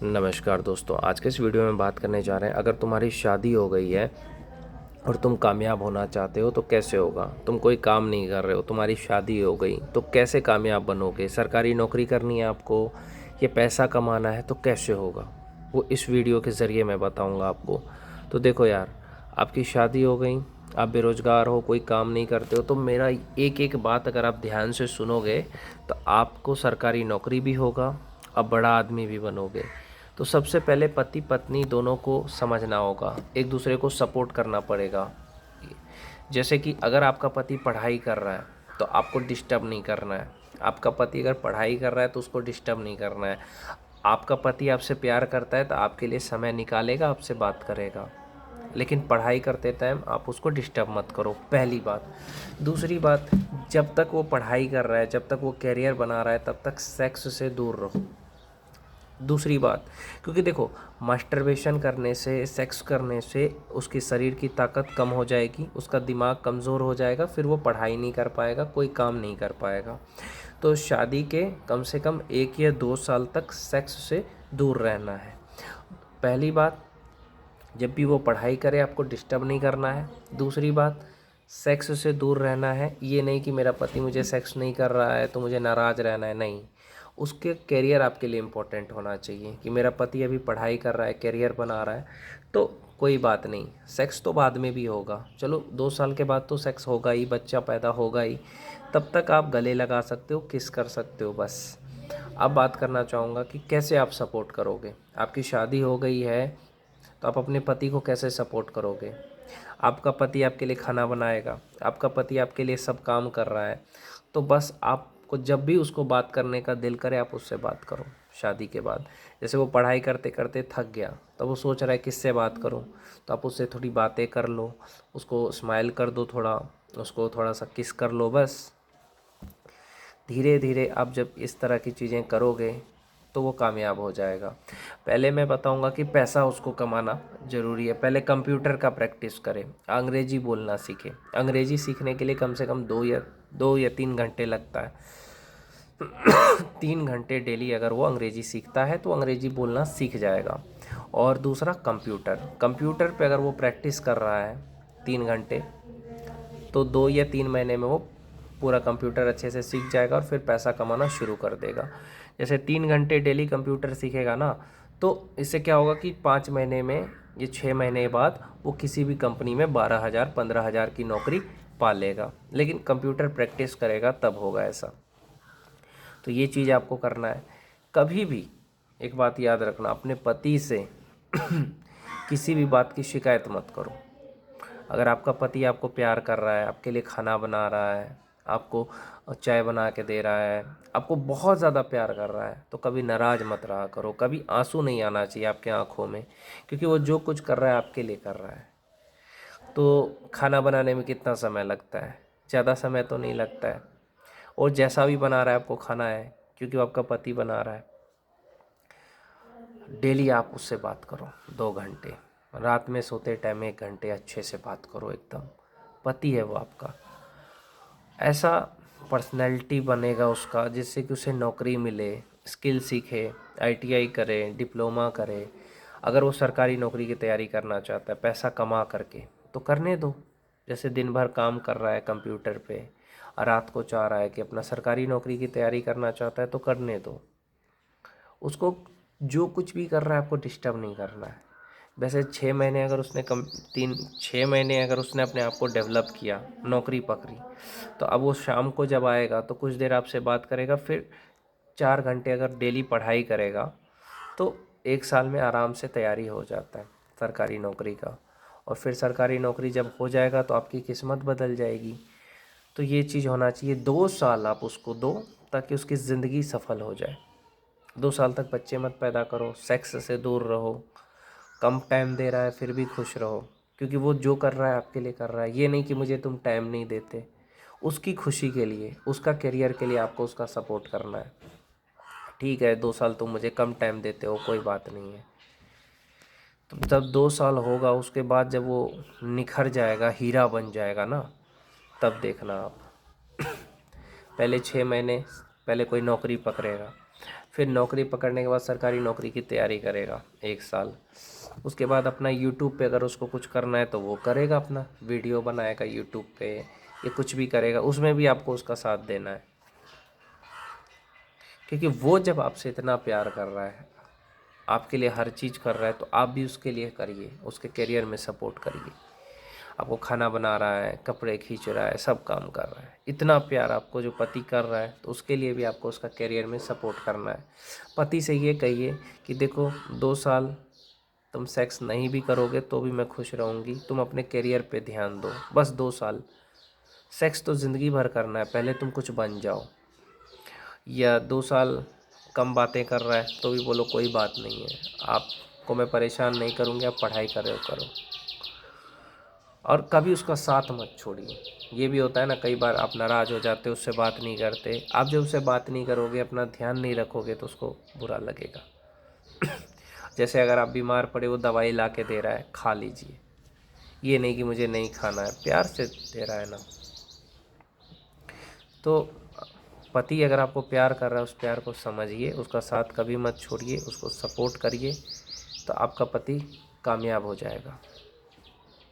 नमस्कार दोस्तों, आज के इस वीडियो में बात करने जा रहे हैं। अगर तुम्हारी शादी हो गई है और तुम कामयाब होना चाहते हो तो कैसे होगा। तुम कोई काम नहीं कर रहे हो, तुम्हारी शादी हो गई तो कैसे कामयाब बनोगे। सरकारी नौकरी करनी है आपको, ये पैसा कमाना है तो कैसे होगा, वो इस वीडियो के ज़रिए मैं बताऊंगा आपको। तो देखो यार, आपकी शादी हो गई, आप बेरोज़गार हो, कोई काम नहीं करते हो, तो मेरा एक एक बात अगर आप ध्यान से सुनोगे तो आपको सरकारी नौकरी भी होगा, अब बड़ा आदमी भी बनोगे। तो सबसे पहले पति पत्नी दोनों को समझना होगा, एक दूसरे को सपोर्ट करना पड़ेगा। जैसे कि अगर आपका पति पढ़ाई कर रहा है तो आपको डिस्टर्ब नहीं करना है। आपका पति अगर पढ़ाई कर रहा है तो उसको डिस्टर्ब नहीं करना है। आपका पति आपसे प्यार करता है तो आपके लिए समय निकालेगा, आपसे बात करेगा। लेकिन पढ़ाई करते टाइम आप उसको डिस्टर्ब मत करो, पहली बात। दूसरी बात, जब तक वो पढ़ाई कर रहा है, जब तक वो कैरियर बना रहा है, तब तक सेक्स से दूर रहो। दूसरी बात, क्योंकि देखो, मास्टरबेशन करने से, सेक्स करने से उसके शरीर की ताकत कम हो जाएगी, उसका दिमाग कमज़ोर हो जाएगा, फिर वो पढ़ाई नहीं कर पाएगा, कोई काम नहीं कर पाएगा। तो शादी के कम से कम 1 या 2 साल तक सेक्स से दूर रहना है। पहली बात, जब भी वो पढ़ाई करे आपको डिस्टर्ब नहीं करना है। दूसरी बात, सेक्स से दूर रहना है। ये नहीं कि मेरा पति मुझे सेक्स नहीं कर रहा है तो मुझे नाराज़ रहना है, नहीं। उसके कैरियर आपके लिए इम्पोर्टेंट होना चाहिए कि मेरा पति अभी पढ़ाई कर रहा है, कैरियर बना रहा है, तो कोई बात नहीं, सेक्स तो बाद में भी होगा। चलो 2 साल के बाद तो सेक्स होगा ही, बच्चा पैदा होगा ही, तब तक आप गले लगा सकते हो, किस कर सकते हो बस। अब बात करना चाहूँगा कि कैसे आप सपोर्ट करोगे। आपकी शादी हो गई है तो आप अपने पति को कैसे सपोर्ट करोगे। आपका पति आपके लिए खाना बनाएगा, आपका पति आपके लिए सब काम कर रहा है, तो बस आपको जब भी उसको बात करने का दिल करे आप उससे बात करो। शादी के बाद जैसे वो पढ़ाई करते करते थक गया तो वो सोच रहा है किससे बात करूं, तो आप उससे थोड़ी बातें कर लो, उसको स्माइल कर दो, थोड़ा उसको थोड़ा सा किस कर लो बस। धीरे धीरे आप जब इस तरह की चीज़ें करोगे तो वो कामयाब हो जाएगा। पहले मैं बताऊंगा कि पैसा उसको कमाना ज़रूरी है। पहले कंप्यूटर का प्रैक्टिस करें, अंग्रेजी बोलना सीखें। अंग्रेजी सीखने के लिए कम से कम 2 या 3 घंटे लगता है। 3 घंटे डेली अगर वो अंग्रेजी सीखता है तो अंग्रेजी बोलना सीख जाएगा। और दूसरा, कंप्यूटर कंप्यूटर पे अगर वो प्रैक्टिस कर रहा है 3 घंटे, तो 2 या 3 महीने में वो पूरा कंप्यूटर अच्छे से सीख जाएगा और फिर पैसा कमाना शुरू कर देगा। जैसे 3 घंटे डेली कंप्यूटर सीखेगा ना, तो इससे क्या होगा कि 5 महीने में, ये 6 महीने बाद वो किसी भी कंपनी में 12,000 15,000 की नौकरी पा लेगा। लेकिन कंप्यूटर प्रैक्टिस करेगा तब होगा ऐसा। तो ये चीज़ आपको करना है। कभी भी एक बात याद रखना, अपने पति से किसी भी बात की शिकायत मत करो। अगर आपका पति आपको प्यार कर रहा है, आपके लिए खाना बना रहा है, आपको चाय बना के दे रहा है, आपको बहुत ज़्यादा प्यार कर रहा है, तो कभी नाराज़ मत रहा करो, कभी आंसू नहीं आना चाहिए आपके आंखों में, क्योंकि वो जो कुछ कर रहा है आपके लिए कर रहा है। तो खाना बनाने में कितना समय लगता है, ज़्यादा समय तो नहीं लगता है। और जैसा भी बना रहा है आपको खाना है, क्योंकि वो आपका पति बना रहा है। डेली आप उससे बात करो 2 घंटे, रात में सोते टाइम 1 घंटे अच्छे से बात करो एकदम। पति है वो आपका। ऐसा पर्सनैलिटी बनेगा उसका जिससे कि उसे नौकरी मिले, स्किल सीखे, आईटीआई करे, डिप्लोमा करे। अगर वो सरकारी नौकरी की तैयारी करना चाहता है पैसा कमा करके, तो करने दो। जैसे दिन भर काम कर रहा है कंप्यूटर पे और रात को चाह रहा है कि अपना सरकारी नौकरी की तैयारी करना चाहता है, तो करने दो उसको। जो कुछ भी कर रहा है आपको डिस्टर्ब नहीं करना है। वैसे 6 महीने अगर उसने कम 3 6 महीने अगर उसने अपने आप को डेवलप किया, नौकरी पकड़ी, तो अब वो शाम को जब आएगा तो कुछ देर आपसे बात करेगा, फिर 4 घंटे अगर डेली पढ़ाई करेगा तो 1 साल में आराम से तैयारी हो जाता है सरकारी नौकरी का। और फिर सरकारी नौकरी जब हो जाएगा तो आपकी किस्मत बदल जाएगी। तो ये चीज़ होना चाहिए। 2 साल आप उसको दो ताकि उसकी ज़िंदगी सफल हो जाए। 2 साल तक बच्चे मत पैदा करो, सेक्स से दूर रहो, कम टाइम दे रहा है फिर भी खुश रहो, क्योंकि वो जो कर रहा है आपके लिए कर रहा है। ये नहीं कि मुझे तुम टाइम नहीं देते, उसकी खुशी के लिए, उसका करियर के लिए आपको उसका सपोर्ट करना है। ठीक है, 2 साल तुम मुझे कम टाइम देते हो, कोई बात नहीं है। तो जब 2 साल होगा उसके बाद जब वो निखर जाएगा, हीरा बन जाएगा ना, तब देखना आप। पहले 6 महीने पहले कोई नौकरी पकड़ेगा, फिर नौकरी पकड़ने के बाद सरकारी नौकरी की तैयारी करेगा 1 साल। उसके बाद अपना यूट्यूब पे अगर उसको कुछ करना है तो वो करेगा, अपना वीडियो बनाएगा यूट्यूब पे, ये कुछ भी करेगा, उसमें भी आपको उसका साथ देना है। क्योंकि वो जब आपसे इतना प्यार कर रहा है, आपके लिए हर चीज़ कर रहा है, तो आप भी उसके लिए करिए, उसके करियर में सपोर्ट करिए। आपको खाना बना रहा है, कपड़े खींच रहा है, सब काम कर रहा है, इतना प्यार आपको जो पति कर रहा है, तो उसके लिए भी आपको उसका करियर में सपोर्ट करना है। पति से ये कहिए कि देखो 2 साल तुम सेक्स नहीं भी करोगे तो भी मैं खुश रहूँगी, तुम अपने करियर पे ध्यान दो, बस 2 साल। सेक्स तो ज़िंदगी भर करना है, पहले तुम कुछ बन जाओ। या 2 साल कम बातें कर रहा है तो भी बोलो कोई बात नहीं है, आपको मैं परेशान नहीं करूँगी, आप पढ़ाई करो करो। और कभी उसका साथ मत छोड़िए। ये भी होता है ना, कई बार आप नाराज़ हो जाते हो, उससे बात नहीं करते। आप जब उससे बात नहीं करोगे, अपना ध्यान नहीं रखोगे, तो उसको बुरा लगेगा। जैसे अगर आप बीमार पड़े, वो दवाई ला के दे रहा है, खा लीजिए। ये नहीं कि मुझे नहीं खाना है, प्यार से दे रहा है ना। तो पति अगर आपको प्यार कर रहा है, उस प्यार को समझिए, उसका साथ कभी मत छोड़िए, उसको सपोर्ट करिए, तो आपका पति कामयाब हो जाएगा।